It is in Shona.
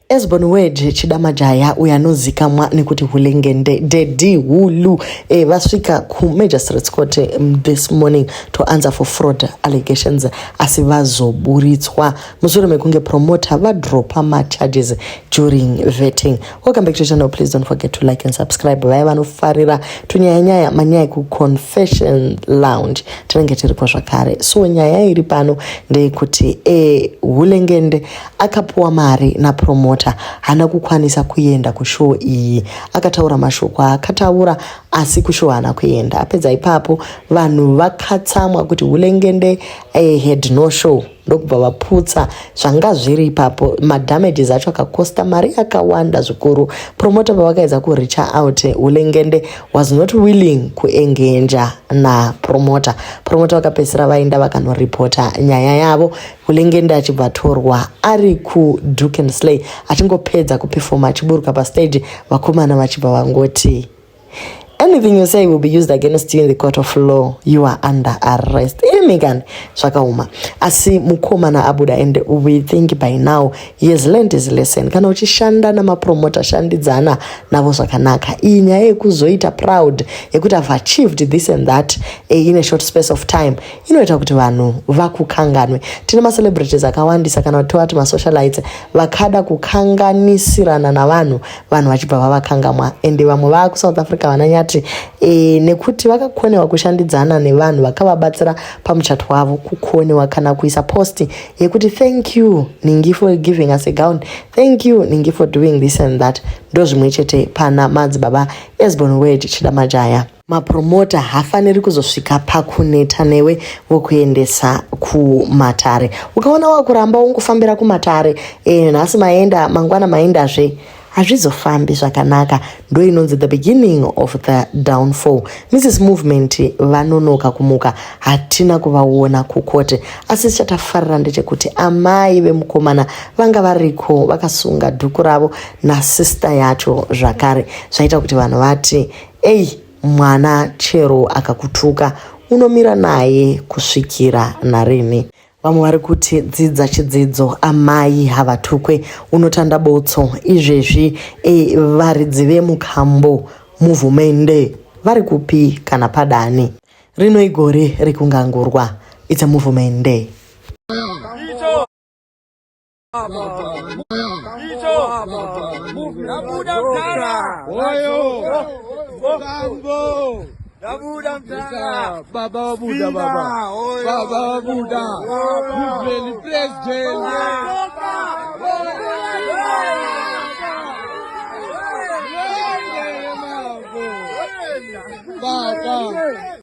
Esbonwed Chidamajaya uyanozikamwa nekuti Hulengende Dedi Hulu vasvika ku Magistrates Court this morning to answer for fraud allegations asi vazoburitswa mushure mekunge promoter vadropa charges during vetting. Welcome back to the channel. Please don't forget to like and subscribe. Vaya vanofarira tunyaya manyaya ku Confession Lounge tinenge tiri zvakare. So nyaya iri pano ndeyekuti Hulengende akapuwa mari na promoter hana kukwanisa kuenda kushow iyi. Akataura mashoko akataura asi kushow hana kuenda. Apedza ipapo vanhu vakatsamwa kuti Hulengende had no show ndokubva vaputsa zvanga zviri ipapo. Madamages acho akakosta mari akawanda zvikuru. Promoter pavakaedza kuricha out Hulengende was not willing kuengenja na promoter vakapesera vaenda vakanoripota nyaya yavo. Hulengende achibva torwa ari ku Duke and Slay achingopedza kuperforma achiburuka pastage vakomana vachibva vangoti anything you say will be used against you in the court of law. You are under arrest. Megan zvakauma. Asi mukomana abuda, and we think by now he has learned his lesson. Kana uchishanda na mapromota shandidzana navo zvakanaka. Iyi nyaya yekuzoita proud yekuti have achieved this and that in a short space of time inoita kuti vanhu vakukanganwe. Tina ma celebrities akawandisa kana kuti ma socialites vakada kukanganisirana na vanhu vachibva vavakangamwa. Ende vamwe vaku South Africa vananyati nekuti vakakonewa kushandidzana nevanhu vakavabatsira pamuchato wavo kukonewa kana kuisa posti yekuti thank you Ningi for giving us a gown, thank you Ningi for doing this and that. Ndozvimwe chete pana madzibaba Esbonwed Chidamajaya. Mapromota hafaniri kuzosvika pakuneta newe vokuendesa kumatare. Ukaona wakuramba ungofambira kumatare nhasi maenda mangwana maendazve hazvizofambi zvakanaka. Ndo inonzi the beginning of the downfall. Mrs Movement vanonoka kumuka hatina kuvaona kukote. Asi chatafarira ndechekuti amai vemukomana vanga variko vakasunga dhuku ravo na sister yacho zvakare. Zvaita kuti vanhu vati mwana chero akakutuka unomira naye kusvikira narini. Vamwe vari kuti dzidza chidzidzo amai havatukwe unotanda botso. Izvezvi varidzi vemukambo Movement vari kupi kana padani. Rino igore rikungangurwa. It's a movement. Baba Buddha, Baba Buddha, you praise jail. Baba.